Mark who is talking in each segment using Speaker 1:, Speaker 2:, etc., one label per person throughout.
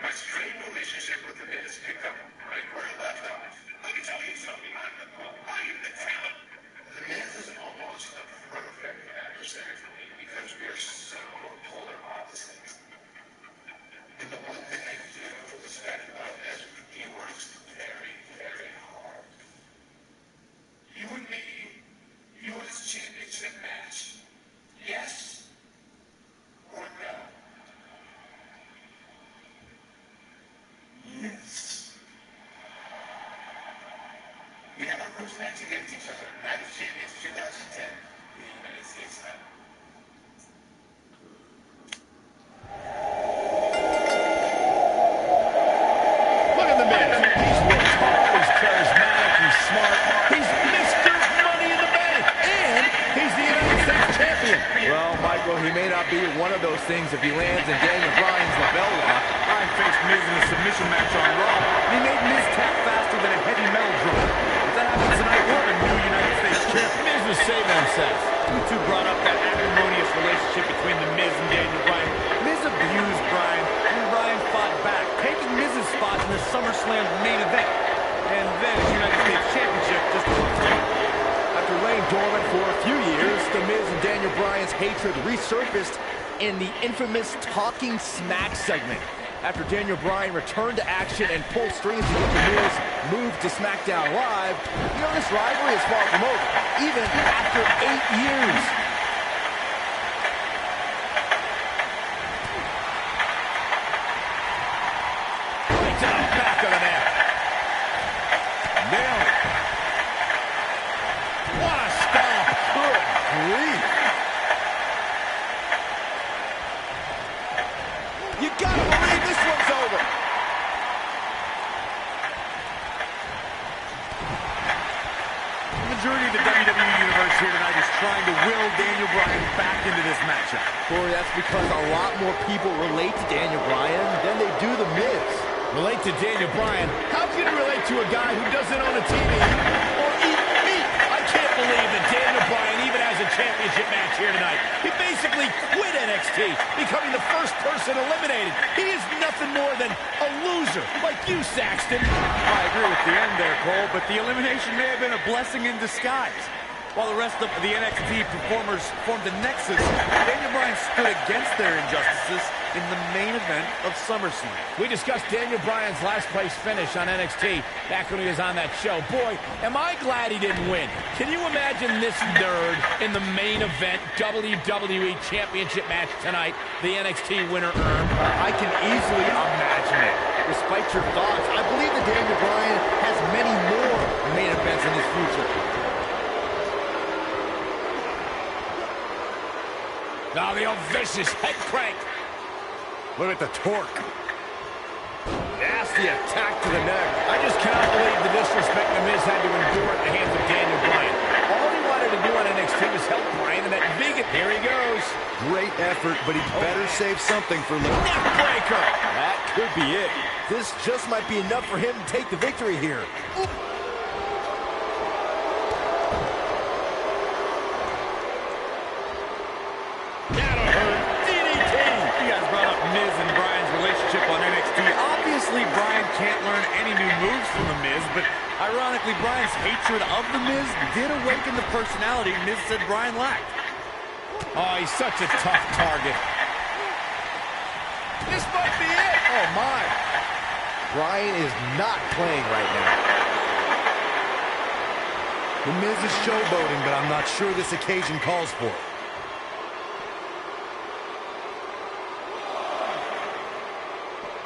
Speaker 1: My strained relationship with the Miz picked up right where it left off. Let me tell you something. I am the talent. The Miz is almost a perfect adversary for me because we are so polar opposites. And the one thing I do respect about Miz, he works very, very hard. You and me, U.S. Championship match. Yes or no? Yes. We have our first match against each other. Night of Champions 2010. The United States title.
Speaker 2: Look at the man. He's worked hard, he's charismatic, he's smart. He's Mr. Money in the Bank. And he's the United States champion.
Speaker 3: Well, Michael, he may not be one of those things if he lands in Daniel Bryan's lapel lock.
Speaker 4: Bryan faced Miz in a submission match on Raw, and he made Miz tap faster than a heavy metal drum. If that happens tonight, we'll have a new United States champion.
Speaker 2: Miz was saving himself.
Speaker 4: You two brought up that acrimonious relationship between the Miz and Daniel Bryan. Miz abused Bryan, and Bryan fought back, taking Miz's spot in the SummerSlam main event. And then his United States Championship just worked out.
Speaker 3: After laying dormant for a few years, The Miz and Daniel Bryan's hatred resurfaced in the infamous Talking Smack segment. After Daniel Bryan returned to action and pulled strings to get The Miz moved to SmackDown Live, this rivalry is far from over, even after 8 years.
Speaker 2: Right to the back of the neck.
Speaker 4: Nailed it.
Speaker 2: What a stomp.
Speaker 3: Good grief.
Speaker 2: You gotta believe this one's over.
Speaker 4: The majority of the WWE Universe here tonight is trying to will Daniel Bryan back into this matchup.
Speaker 3: Corey, that's because a lot more people relate to Daniel Bryan than they do The Miz.
Speaker 2: Relate to Daniel Bryan? How can you relate to a guy who doesn't own a TV or eat meat? I can't believe that Daniel Bryan even has a championship match here tonight. He basically quit NXT, becoming the first person eliminated. He is nothing more than a loser, like you, Saxton.
Speaker 4: I agree with the end there, Cole, but the elimination may have been a blessing in disguise. While the rest of the NXT performers formed a nexus, Daniel Bryan stood against their injustices in the main event of SummerSlam.
Speaker 2: We discussed Daniel Bryan's last place finish on NXT back when he was on that show. Boy, am I glad he didn't win. Can you imagine this nerd in the main event WWE Championship match tonight, the NXT winner earned?
Speaker 3: I can easily imagine it. Despite your thoughts, I believe that Daniel Bryan has many more main events in his future.
Speaker 2: Now the old vicious head crank.
Speaker 3: Look at the torque. Nasty attack to the neck.
Speaker 2: I just cannot believe the disrespect The Miz had to endure at the hands of Daniel Bryan. All he wanted to do on NXT was help Bryan, and that bigot, here he goes.
Speaker 3: Great effort, but he better save something for later.
Speaker 2: Neck breaker.
Speaker 3: That could be it. This just might be enough for him to take the victory here.
Speaker 2: That'll hurt. DDT.
Speaker 4: You guys brought up Miz and Bryan's relationship on NXT. Obviously, Bryan can't learn any new moves from The Miz, but ironically, Bryan's hatred of The Miz did awaken the personality Miz said Bryan lacked.
Speaker 2: Oh, he's such a tough target. This might be it.
Speaker 3: Oh, my. Bryan is not playing right now. The Miz is showboating, but I'm not sure this occasion calls for it.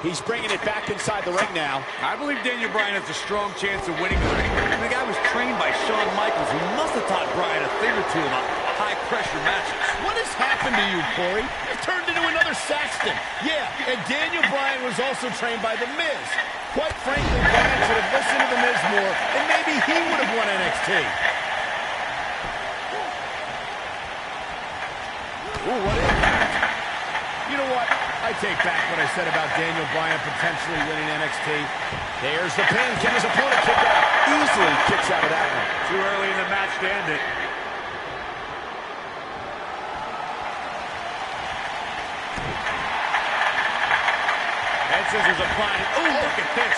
Speaker 2: He's bringing it back inside the ring now.
Speaker 4: I believe Daniel Bryan has a strong chance of winning the ring. The guy was trained by Shawn Michaels, who must have taught Bryan a thing or two about high-pressure matches.
Speaker 2: What has happened to you, Corey? You've turned into another Saxton. Yeah, and Daniel Bryan was also trained by The Miz. Quite frankly, Bryan should have listened to The Miz more, and maybe he would have won NXT. Ooh, what impact. You know what? I take back what I said about Daniel Bryan potentially winning NXT. There's the pin. Can his opponent kick out? Easily kicks out of that one.
Speaker 4: Too early in the match to end it. scissors applied. Oh, look at this.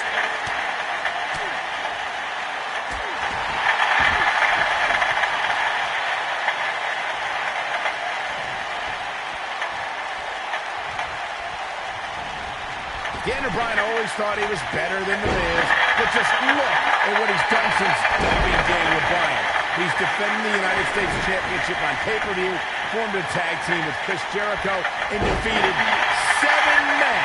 Speaker 2: Daniel Bryan always thought he was better than The Miz, but just look at what he's done since being Daniel Bryan. He's defending the United States Championship on pay-per-view, formed a tag team with Chris Jericho, and defeated 7 men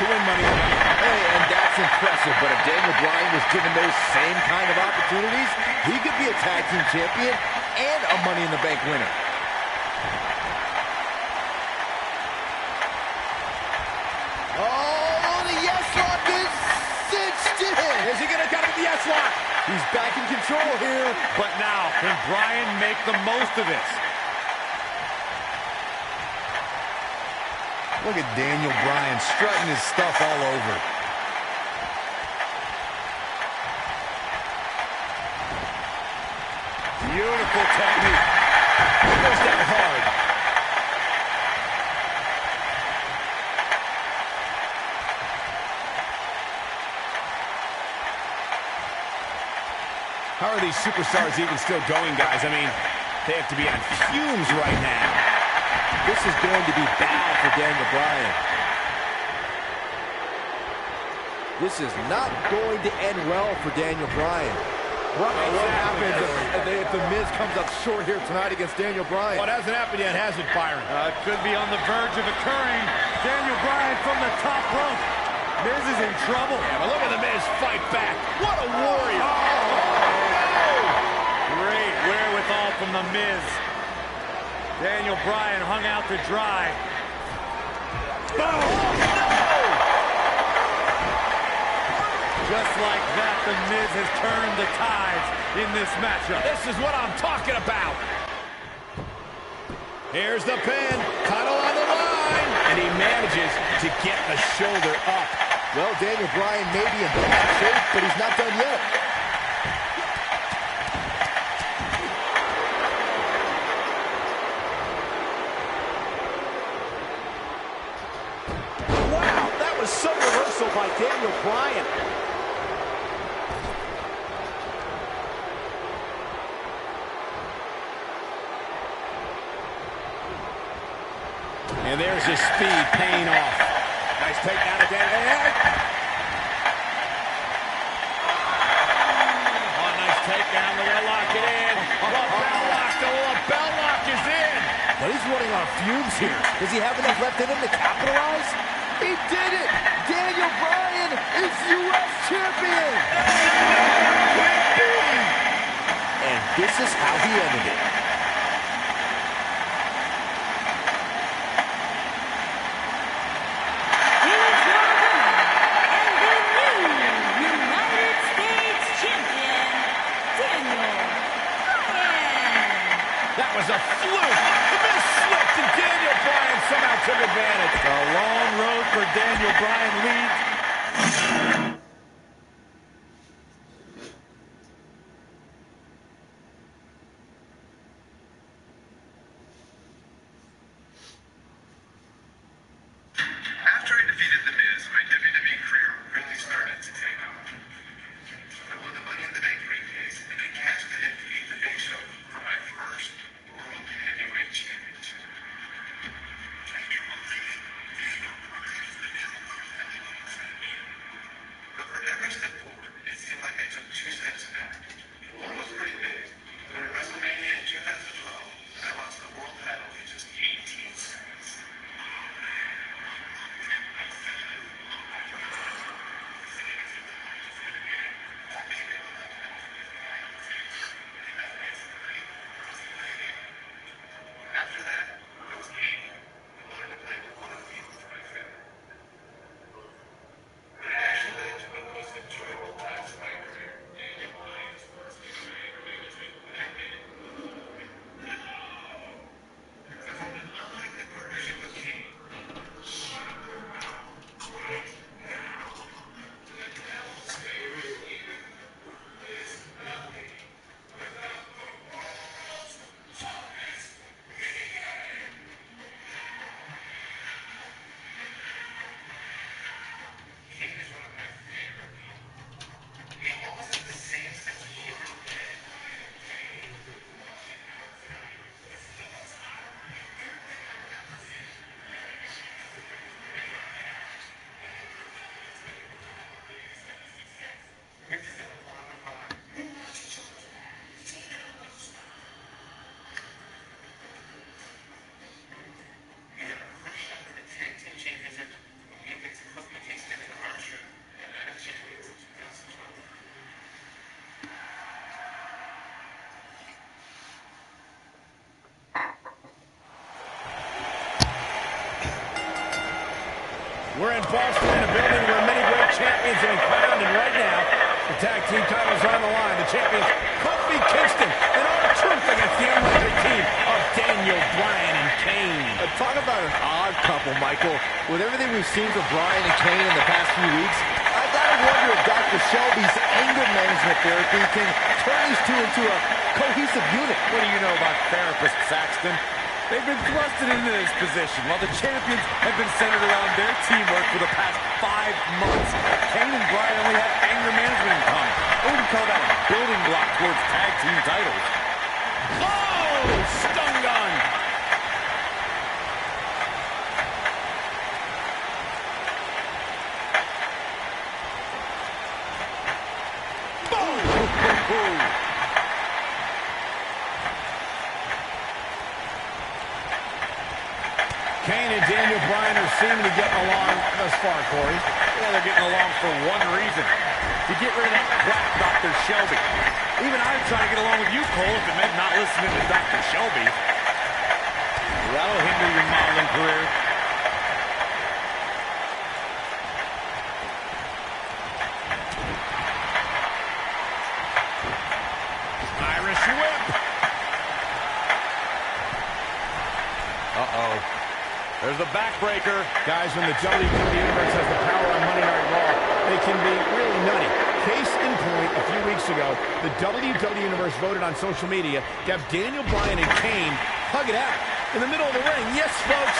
Speaker 2: to win Money in the Bank.
Speaker 3: Hey, and that's impressive, but if Daniel Bryan was given those same kind of opportunities, he could be a tag team champion and a Money in the Bank winner.
Speaker 2: Is he going to cut with the S-lock?
Speaker 3: He's back in control here.
Speaker 4: But now, can Bryan make the most of this?
Speaker 3: Look at Daniel Bryan strutting his stuff all over.
Speaker 4: Beautiful technique.
Speaker 2: He goes down hard. How are these superstars even still going, guys? I mean, they have to be on fumes right now.
Speaker 3: This is going to be bad for Daniel Bryan. This is not going to end well for Daniel Bryan. What happens if The Miz comes up short here tonight against Daniel Bryan?
Speaker 2: Well, it hasn't happened yet, has it, Byron?
Speaker 4: It could be on the verge of occurring. Daniel Bryan from the top rope. Miz is in trouble.
Speaker 2: Yeah, but look at The Miz fight back. What a warrior.
Speaker 4: Great wherewithal from The Miz. Daniel Bryan hung out to dry. Boom!
Speaker 2: Oh, no!
Speaker 4: Just like that, The Miz has turned the tides in this matchup.
Speaker 2: This is what I'm talking about. Here's the pin. Title on the line. And he manages to get the shoulder up.
Speaker 3: Well, Daniel Bryan may be in bad shape, but he's not done yet.
Speaker 2: Wow, that was some reversal by Daniel Bryan. And there's his speed paying off. Nice takedown again.
Speaker 4: Oh, nice takedown. They're going to lock it in. The bell lock is in.
Speaker 3: But he's running on fumes here. Does he have enough left in him to capitalize? He did it! Daniel Bryan is U.S. champion! And this is how he ended it.
Speaker 2: That was a fluke. The Miz slipped and Daniel Bryan somehow took advantage.
Speaker 4: A long road for Daniel Bryan leads.
Speaker 1: After I defeated The Miz, my WWE career really started to take off. I won the Money in the Bank briefcase, and I cashed it in to eat the Big Show for my first World Heavyweight Championship. I can't believe Daniel Bryan is the new World Heavyweight
Speaker 2: We're in Boston in a building where many great champions have been crowned, and right now, the tag team titles are on the line. The champions, Kofi Kingston and R-Truth against the unlikely team of Daniel Bryan and Kane.
Speaker 3: Talk about an odd couple, Michael. With everything we've seen from Bryan and Kane in the past few weeks, I gotta wonder if Dr. Shelby's anger management therapy can turn these two into a cohesive unit.
Speaker 4: What do you know about therapists, Saxton? They've been thrusted into this position while the champions have been centered around their teamwork for the past 5 months. Kane and Bryan only have anger management in common. I wouldn't call that a building block towards tag team titles.
Speaker 2: Oh, stun gun. Kane and Daniel Bryan are seeming to get along thus far, Corey.
Speaker 4: Yeah, they're getting along for one reason. To get rid of that quack Dr. Shelby. Even I'd try to get along with you, Cole, if it meant not listening to Dr. Shelby. That'll hinder your modeling career.
Speaker 2: Irish whip.
Speaker 4: Uh-oh. There's the backbreaker.
Speaker 2: Guys, when the WWE Universe has the power on Monday Night Raw, they can be really nutty. Case in point, a few weeks ago, the WWE Universe voted on social media to have Daniel Bryan and Kane hug it out in the middle of the ring. Yes, folks,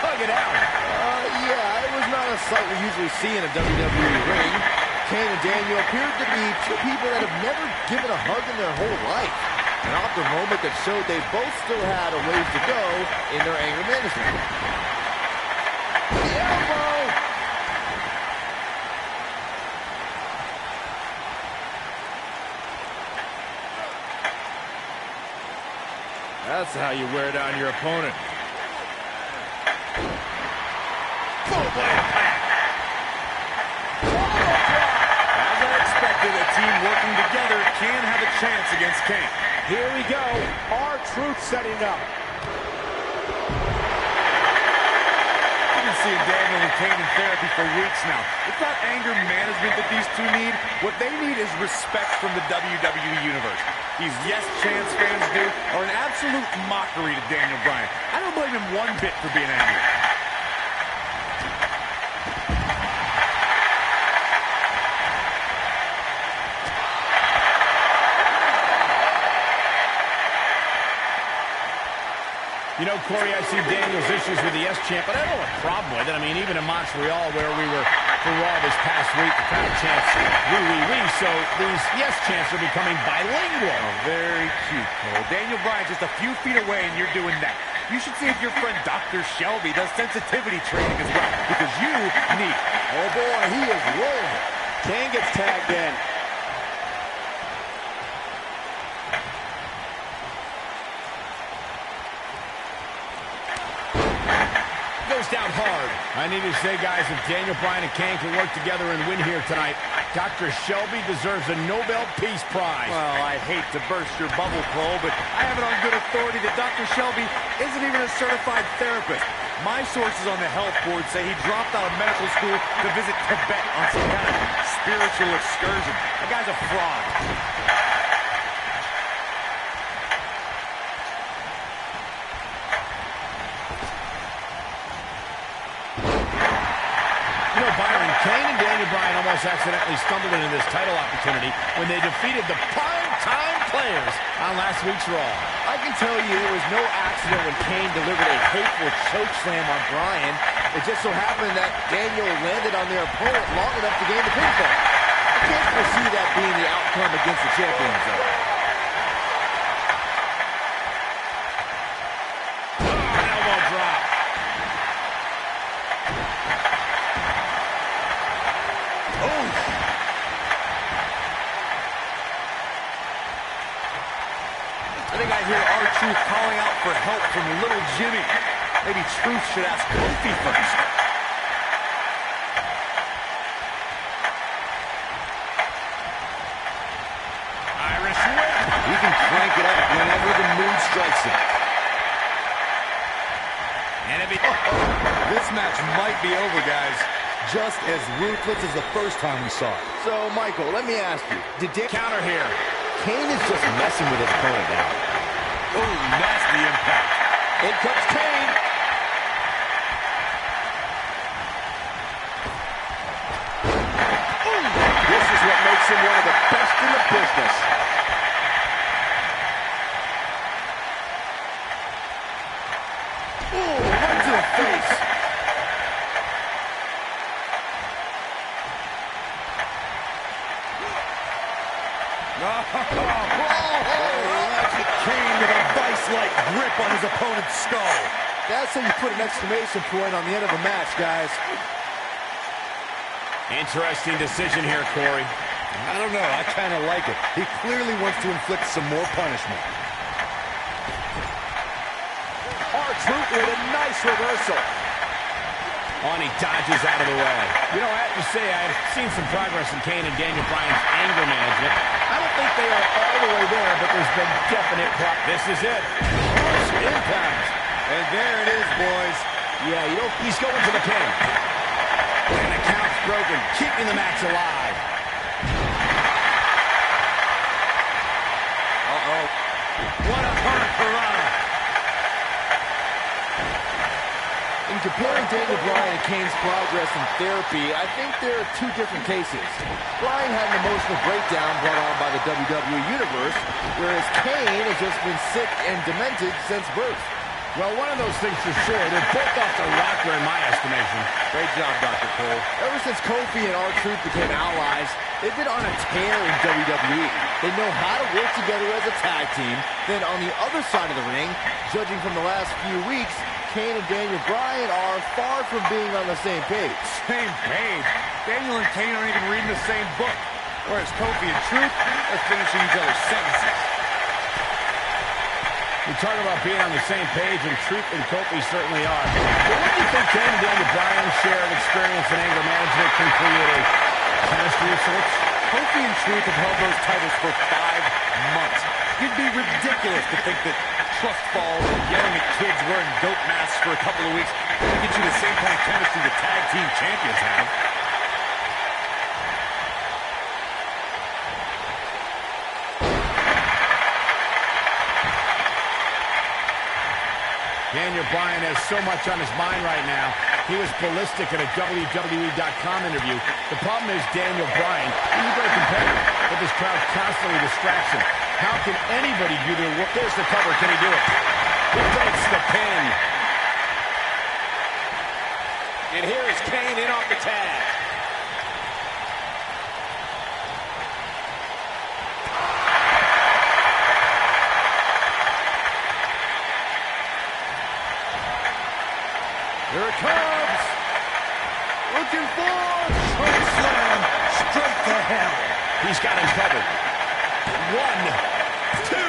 Speaker 2: hug it out.
Speaker 3: Yeah, it was not a sight we usually see in a WWE ring. Kane and Daniel appeared to be two people that have never given a hug in their whole life. An awkward moment that showed they both still had a ways to go in their anger management. The elbow!
Speaker 2: That's how you wear down your opponent. Full blade attack.
Speaker 4: As I expected, a team working together can have a chance against Kane.
Speaker 2: Here we go. R-Truth setting up.
Speaker 4: I've been seeing Daniel and Kane in therapy for weeks now. It's not anger management that these two need. What they need is respect from the WWE Universe. These Yes Chance fans do are an absolute mockery to Daniel Bryan. I don't blame him one bit for being angry.
Speaker 2: You know, Corey, I see Daniel's issues with the Yes Champ, but I don't have a problem with it. I mean, even in Montreal, where we were for Raw this past week, the crowd chants, "Wee, wee, wee," so these Yes Chants are becoming bilingual.
Speaker 4: Oh, very cute, Cole. Daniel Bryan just a few feet away, and you're doing that. You should see if your friend Dr. Shelby does sensitivity training as well, because you need it.
Speaker 3: Oh boy, he is rolling. Kane gets tagged in.
Speaker 2: Goes down hard. I need to say, guys, if Daniel Bryan and Kane can work together and win here tonight, Dr. Shelby deserves a Nobel Peace Prize.
Speaker 4: Well, I hate to burst your bubble, Cole, but I have it on good authority that Dr. Shelby isn't even a certified therapist. My sources on the health board say he dropped out of medical school to visit Tibet on some kind of spiritual excursion. That guy's a fraud.
Speaker 2: You know, Byron, Kane and Daniel Bryan almost accidentally stumbled into this title opportunity when they defeated the Prime Players on last week's Raw.
Speaker 3: I can tell you it was no accident when Kane delivered a hateful chokeslam on Bryan. It just so happened that Daniel landed on their opponent long enough to gain the pinfall. I can't foresee that being the outcome against the champions, though.
Speaker 2: Elbow drop.
Speaker 4: I think I hear R-Truth calling out for help from little Jimmy. Maybe Truth should ask Kofi first.
Speaker 2: Irish whip.
Speaker 3: He can crank it up whenever the mood strikes him.
Speaker 2: And if he...
Speaker 4: This match might be over, guys. Just as ruthless as the first time we saw it.
Speaker 3: So, Michael, let me ask you.
Speaker 2: Counter here.
Speaker 3: Kane is just messing with his opponent now.
Speaker 4: Oh, nasty impact.
Speaker 3: In comes Kane. Ooh, this is what makes him one of the best in the business. Ooh, right to the face.
Speaker 4: Kane with a vice-like grip on his opponent's skull.
Speaker 3: That's how you put an exclamation point on the end of a match, guys.
Speaker 2: Interesting decision here, Corey.
Speaker 4: I don't know. I kind of like it. He clearly wants to inflict some more punishment.
Speaker 3: R-Truth with a nice reversal.
Speaker 2: And he dodges out of the way. You know, I have to say, I've seen some progress in Kane and Daniel Bryan's anger management. I don't think they are all the way there, but there's been definite progress. This is it. Harsh impact.
Speaker 4: And there it is, boys.
Speaker 2: Yeah, you know, he's going for the pin. And the count's broken, keeping the match alive.
Speaker 4: Uh-oh. What a hard piranha.
Speaker 3: In comparing Daniel Bryan and Kane's progress in therapy, I think there are two different cases. Bryan had an emotional breakdown brought on by the WWE Universe, whereas Kane has just been sick and demented since birth.
Speaker 2: Well, one of those things for sure. They're both off the rocker in my estimation.
Speaker 3: Great job, Dr. Cole. Ever since Kofi and R-Truth became allies, they've been on a tear in WWE. They know how to work together as a tag team. Then on the other side of the ring, judging from the last few weeks, Kane and Daniel Bryan are far from being on the same page.
Speaker 4: Same page? Daniel and Kane aren't even reading the same book. Whereas Kofi and Truth are finishing each other's sentences.
Speaker 2: We talk about being on the same page, and Truth and Kofi certainly are. But what do you think Kane and Daniel Bryan's shared experience in anger management can create a chemistry of sorts?
Speaker 4: Kofi and Truth have held those titles for 5 months. It'd be ridiculous to think that trust falls and yelling at kids wearing dope masks for a couple of weeks will get you the same kind of chemistry the tag team champions have.
Speaker 2: Daniel Bryan has so much on his mind right now. He was ballistic in a WWE.com interview. The problem is Daniel Bryan, he's very competitive, but this crowd constantly distracts him. How can anybody do their work? There's the cover. Can he do it? He takes the pin. And here is Kane in off the tag.
Speaker 3: Here it comes. Looking for
Speaker 4: Choke slam straight to hell.
Speaker 2: He's got him covered. 1, 2, 3.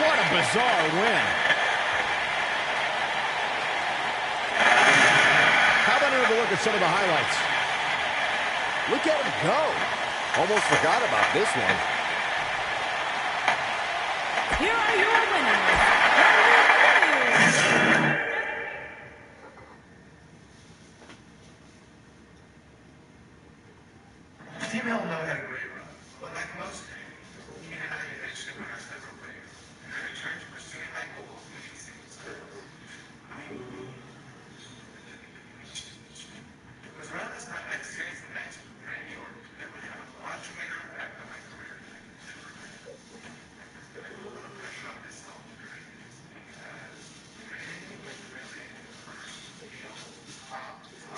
Speaker 2: What a bizarre win. How about another look at some of the highlights?
Speaker 3: Look at him go. Almost forgot about this one.
Speaker 5: Here are your winners.
Speaker 1: Female know had a great run, but like most things, you know, they should have several ways. And in return to pursuing my goals, which he seems to it was around this time I had a series of matches with Randy Orton that would have a larger impact on my career. I put a little pressure on myself during this because Randy was really the first heel top guy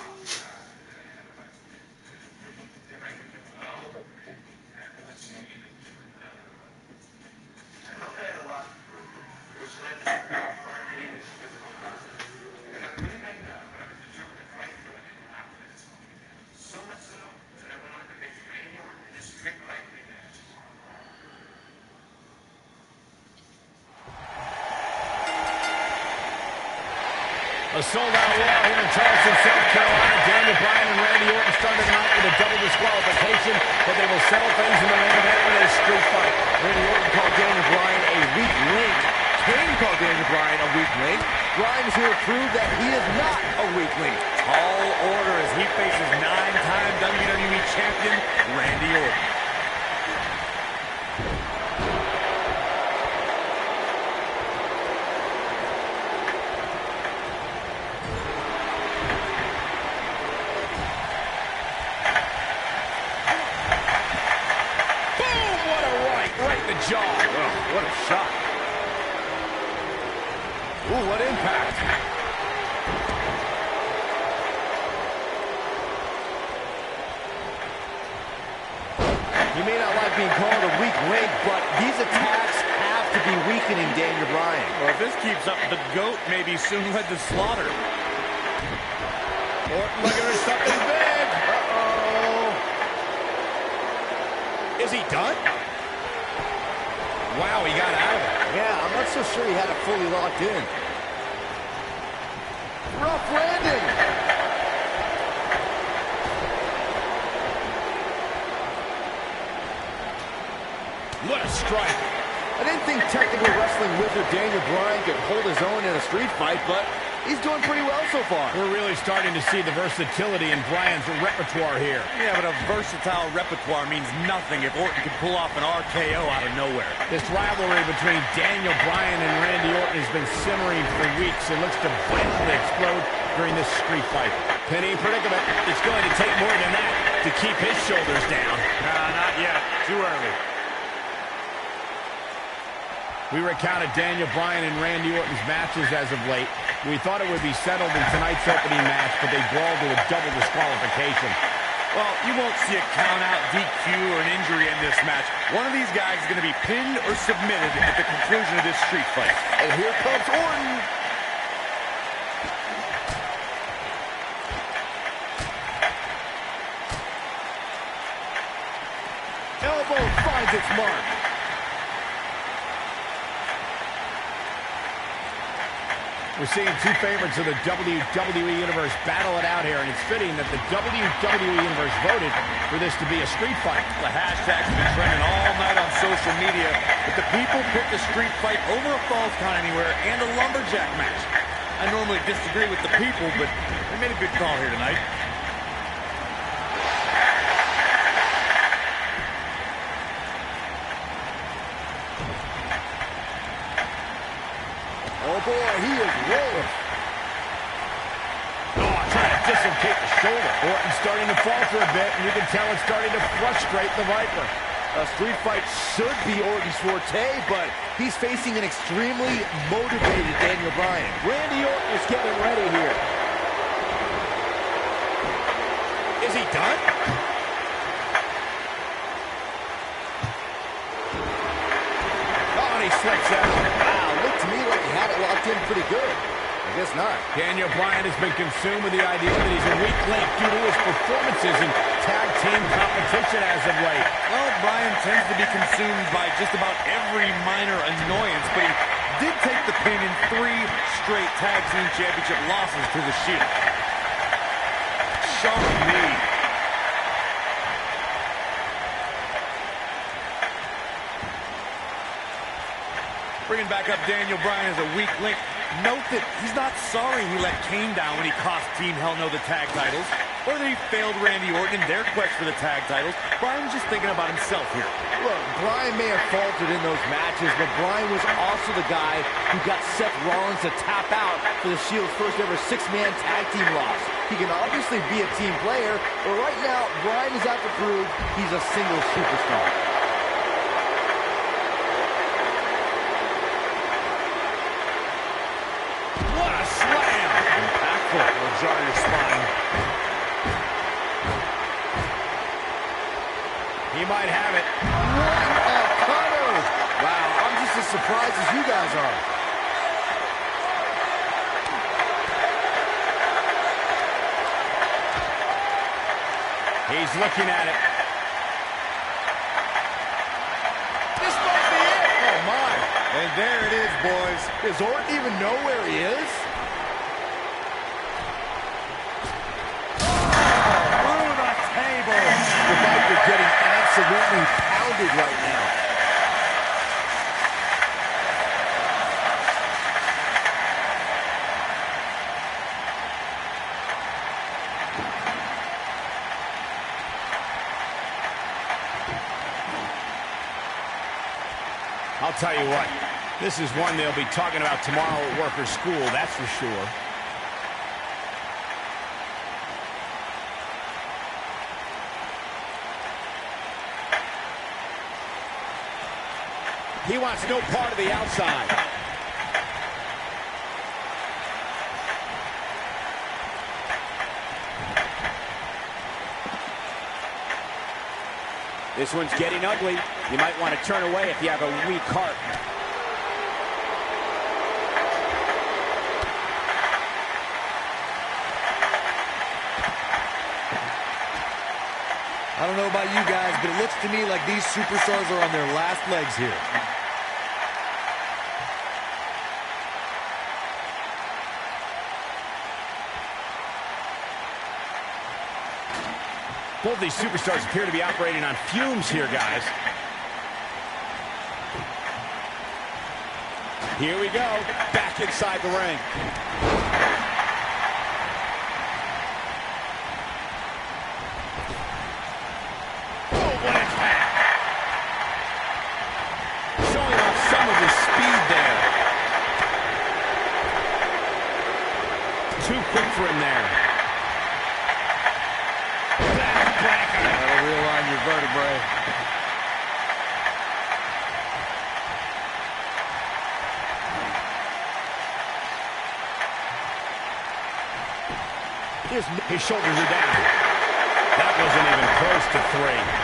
Speaker 1: that I had about if I could do well, and let's see. I know I had a lot to prove, which led to how far I needed physical confidence. And I really made that, but I was determined to fight for it and confidence. So much so that I went on to make Randy Orton in a strict fight match.
Speaker 2: A sold-out war here in Charleston, South Carolina. Daniel Bryan and Randy Orton started the night with a double disqualification, but they will settle things in the main event with a street fight.
Speaker 3: Randy Orton called Daniel Bryan a weak link. Kane called Daniel Bryan a weak link. Bryan is here to prove that he is not a weak link.
Speaker 4: Tall order as he faces 9-time WWE Champion Randy Orton.
Speaker 2: Jaw.
Speaker 3: Oh, what a shot. Ooh, what impact. He may not like being called a weak link, but these attacks have to be weakening Daniel Bryan.
Speaker 4: Well, if this keeps up, the GOAT may be soon led to slaughter.
Speaker 2: Orton looking for something big. Uh-oh. Is he done? Wow, he got out of it.
Speaker 3: Yeah, I'm not so sure he had it fully locked in. Rough landing.
Speaker 2: What a strike.
Speaker 3: I didn't think technical wrestling wizard Daniel Bryan could hold his own in a street fight, but he's doing pretty well so far.
Speaker 2: We're really starting to see the versatility in Bryan's repertoire here.
Speaker 4: Yeah, but a versatile repertoire means nothing if Orton can pull off an RKO out of nowhere.
Speaker 2: This rivalry between Daniel Bryan and Randy Orton has been simmering for weeks and looks to violently explode during this street fight. Pinning predicament. It's going to take more than that to keep his shoulders down.
Speaker 4: Not yet. Too early.
Speaker 2: We recounted Daniel Bryan and Randy Orton's matches as of late. We thought it would be settled in tonight's opening match, but they brawled to a double disqualification.
Speaker 4: Well, you won't see a count-out, DQ, or an injury in this match. One of these guys is going to be pinned or submitted at the conclusion of this street fight.
Speaker 3: And here comes Orton. Elbow finds its mark.
Speaker 2: We're seeing two favorites of the WWE Universe battle it out here, and it's fitting that the WWE Universe voted for this to be a street fight.
Speaker 4: The hashtag's been trending all night on social media, but the people picked a street fight over a Falls Count Anywhere and a lumberjack match. I normally disagree with the people, but they made a good call here tonight.
Speaker 3: Oh boy, he is rolling.
Speaker 2: Oh, trying to dislocate the shoulder. Orton's starting to falter a bit, and you can tell it's starting to frustrate the Viper.
Speaker 3: A street fight should be Orton's forte, but he's facing an extremely motivated Daniel Bryan. Randy Orton is getting ready here.
Speaker 2: Is he done? Oh, and he slips out.
Speaker 3: Wow, looked to me like he had it locked in pretty good. I guess not.
Speaker 2: Daniel Bryan has been consumed with the idea that he's a weak link due to his performances in tag team competition as of late.
Speaker 4: Well, Bryan tends to be consumed by just about every minor annoyance, but he did take the pin in 3 straight tag team championship losses to the Shield. Sharp knee. Bringing back up Daniel Bryan as a weak link. Note that he's not sorry he let Kane down when he cost Team Hell No the tag titles, or that he failed Randy Orton in their quest for the tag titles. Bryan's just thinking about himself here.
Speaker 3: Look, Bryan may have faltered in those matches, but Bryan was also the guy who got Seth Rollins to tap out for the Shield's first ever 6-man tag team loss. He can obviously be a team player, but right now, Bryan is out to prove he's a single superstar.
Speaker 2: Will jar your spine. He might have it.
Speaker 3: What a cutter! Wow, I'm just as surprised as you guys are.
Speaker 2: He's looking at it. This might be it. Oh, my.
Speaker 3: And there it is, boys. Does Orton even know where he is? The Viper getting absolutely pounded right now.
Speaker 2: I'll tell you what, this is one they'll be talking about tomorrow at work or school, that's for sure. He wants no part of the outside. This one's getting ugly. You might want to turn away if you have a weak heart.
Speaker 4: I don't know about you guys, but it looks to me like these superstars are on their last legs here.
Speaker 2: Both these superstars appear to be operating on fumes here, guys. Here we go, back inside the ring. Oh, what a attack! Showing off some of his speed there. Too quick for him there.
Speaker 4: That'll realign your vertebrae.
Speaker 2: His shoulders are down. That wasn't even close to 3.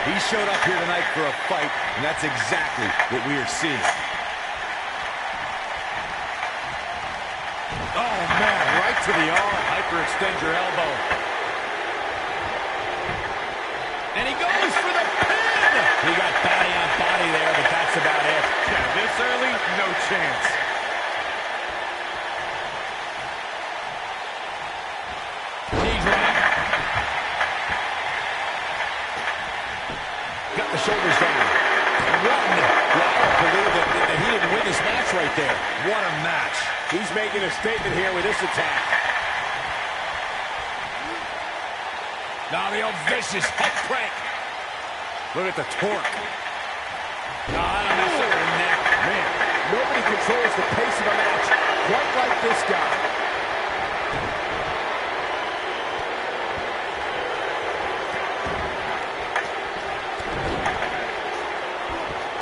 Speaker 4: He showed up here tonight for a fight, and that's exactly what we are seeing. Oh, man, right to the arm. Hyperextend your elbow.
Speaker 2: And he goes for the pin! He got body on body there, but that's about it.
Speaker 4: Yeah, this early, no chance.
Speaker 2: Knee drop. Got the shoulders down. One. Well, I don't believe that he didn't win this match right there.
Speaker 4: What a match.
Speaker 2: He's making a statement here with this attack. Now the old vicious head crank.
Speaker 4: Look at the torque.
Speaker 2: No, I don't know. Neck.
Speaker 3: Man, nobody controls the pace of a match quite like this guy.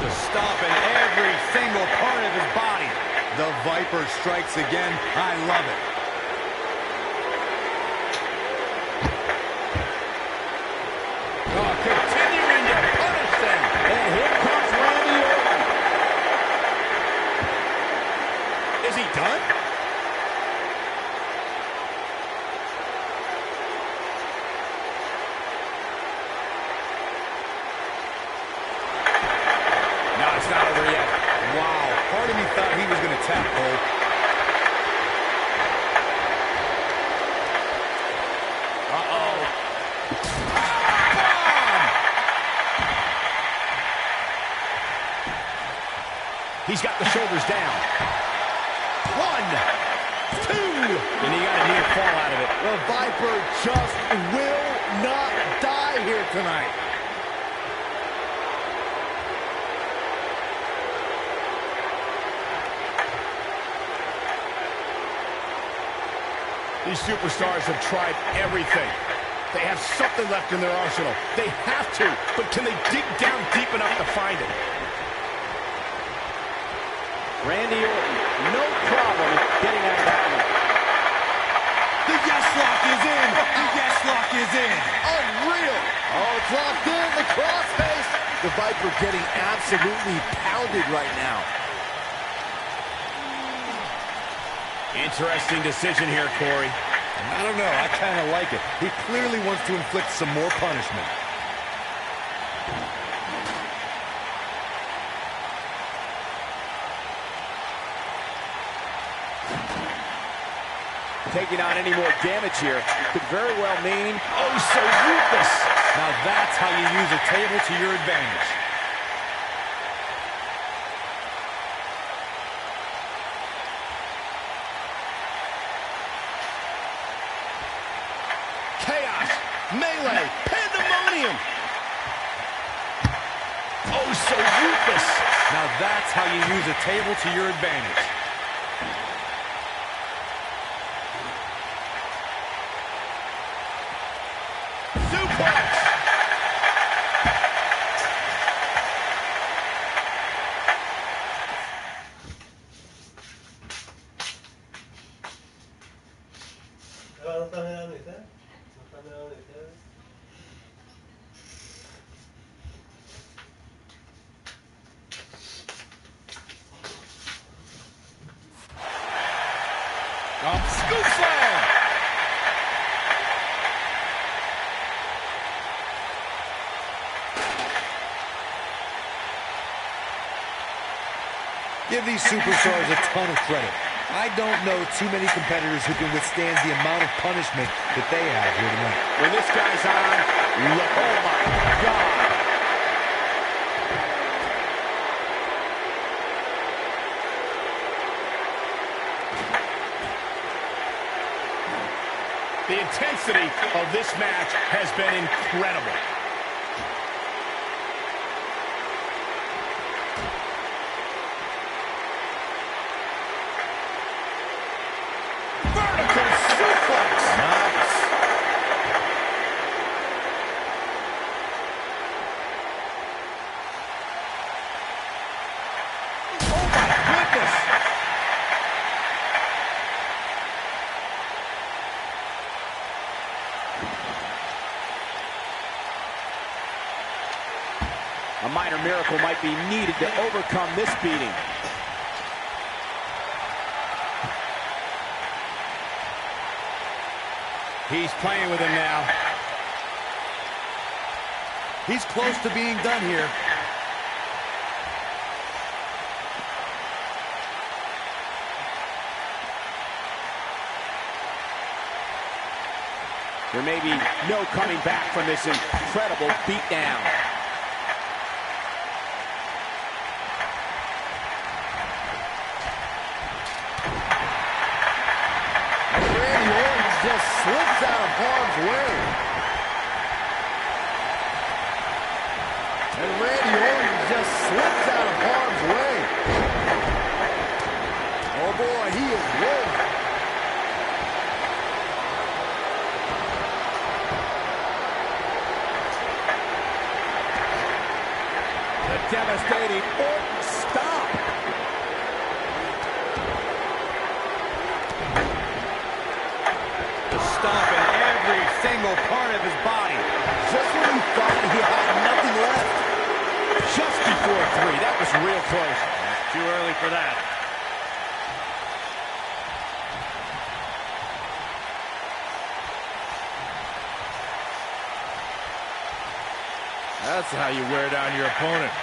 Speaker 4: To stop in every single part of his body. The Viper strikes again. I love it.
Speaker 2: Oh, continuing to punish them. And here comes Randy Orton. Is he done? No, it's not over yet.
Speaker 4: Wow, part of me thought he was going to tap, Cole.
Speaker 2: Uh-oh. He's got the shoulders down. 1, 2. And he got a near fall out of it.
Speaker 3: The Viper just will not die here tonight.
Speaker 2: These superstars have tried everything. They have something left in their arsenal. They have to, but can they dig down deep enough to find it?
Speaker 3: Randy Orton, no problem getting out of that one.
Speaker 4: The yes lock is in. The yes lock is in.
Speaker 3: Unreal. Oh, it's locked in. The crossface. The Viper getting absolutely pounded right now.
Speaker 2: Interesting decision here, Corey.
Speaker 4: I don't know. I kind of like it. He clearly wants to inflict some more punishment.
Speaker 3: Taking on any more damage here could very well mean
Speaker 2: Oh, so ruthless.
Speaker 4: Now that's how you use a table to your advantage.
Speaker 2: Chaos, melee, pandemonium. Oh, so ruthless.
Speaker 4: Now Now that's how you use a table to your advantage.
Speaker 2: Suplex! Scoop slam!
Speaker 6: Give these superstars a ton of credit. I don't know too many competitors who can withstand the amount of punishment that they have here tonight.
Speaker 2: When this guy's on, look, oh my God. The intensity of this match has been incredible. Vertical suplex. Nice. Oh my goodness. A minor miracle might be needed to overcome this beating. He's playing with him now.
Speaker 6: He's close to being done here.
Speaker 2: There may be no coming back from this incredible beatdown.
Speaker 3: Just slips out of harm's way. And Randy Orton just slips out of harm's way. Oh boy, he is rolling. The devastating Orton stop.
Speaker 4: Stomping every single part of his body.
Speaker 3: Just when he thought he had nothing left.
Speaker 2: Just before 3. That was real close.
Speaker 4: Too early for that.
Speaker 2: That's how you wear down your opponent.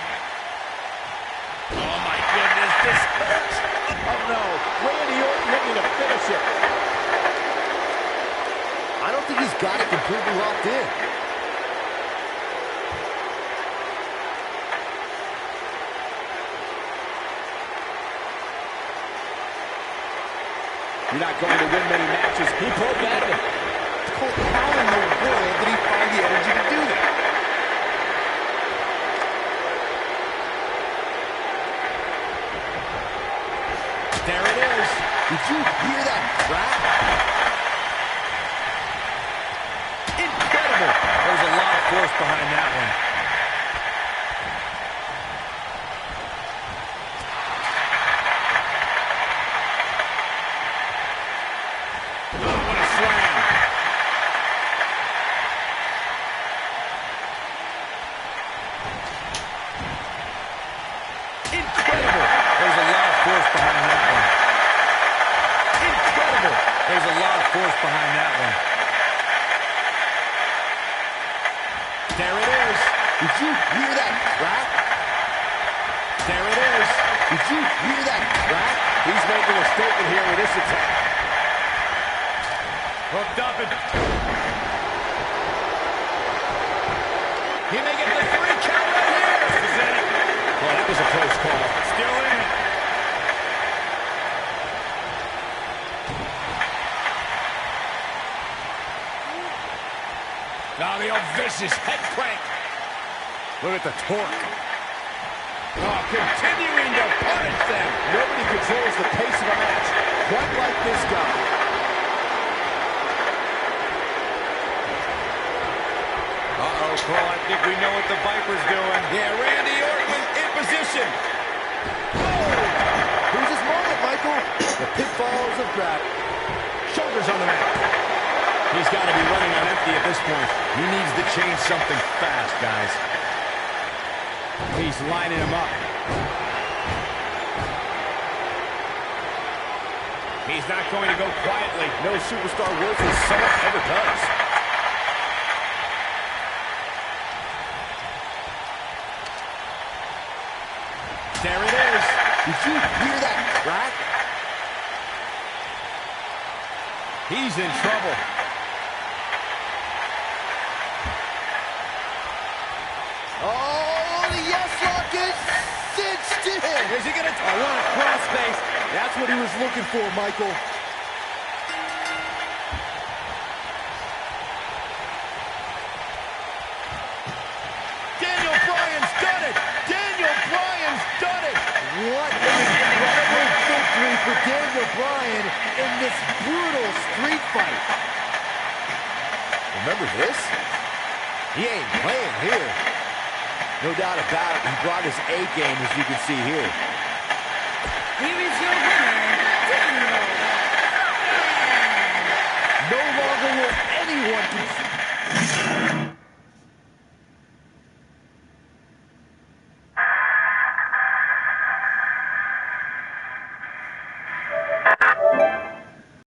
Speaker 2: Oh my goodness, this hurts. Oh no, Randy Orton looking to finish it.
Speaker 3: I don't think he's got it completely locked in.
Speaker 2: You're not going to win many matches. He broke at him.
Speaker 6: How in the world did he find the energy to do that?
Speaker 2: There it is.
Speaker 3: Did you hear that crack?
Speaker 2: Incredible.
Speaker 4: There's a lot of force behind that one.
Speaker 2: Oh, what a slam. Incredible.
Speaker 4: There's a lot of force behind that one.
Speaker 2: Incredible.
Speaker 4: There's a lot of force behind that one.
Speaker 2: There it is.
Speaker 3: Did you hear that crack?
Speaker 2: There it is.
Speaker 3: Did you hear that crack?
Speaker 2: He's making a statement here with this attack.
Speaker 4: Hooked up and...
Speaker 2: He may get the 3 count right here.
Speaker 4: This is it.
Speaker 2: Well, that was a close call.
Speaker 4: Still in it.
Speaker 2: Now the old vicious head crank.
Speaker 4: Look at the torque.
Speaker 2: Oh, continuing to punish them.
Speaker 3: Nobody controls the pace of a match quite like this guy.
Speaker 4: Uh-oh, Cole, I think we know what the Viper's doing.
Speaker 2: Yeah, Randy Orton in position.
Speaker 3: Who's his moment, Michael? The pitfalls of gravity.
Speaker 2: Shoulders on the mat. He's got to be running on empty at this point.
Speaker 3: He needs to change something fast, guys.
Speaker 2: He's lining him up. He's not going to go quietly.
Speaker 3: No superstar worth his salt ever does.
Speaker 2: There it is.
Speaker 3: Did you hear that crack?
Speaker 2: He's in trouble.
Speaker 3: Oh, the yes lock is cinched in.
Speaker 2: Is he going to...
Speaker 3: I want a cross face. That's what he was looking for, Michael.
Speaker 2: Daniel Bryan's done it. Daniel Bryan's done it.
Speaker 3: What an incredible victory for Daniel Bryan in this brutal street fight. Remember this? He ain't playing here. No doubt about it, he brought his A game, as you can see here.
Speaker 5: Here is your winner,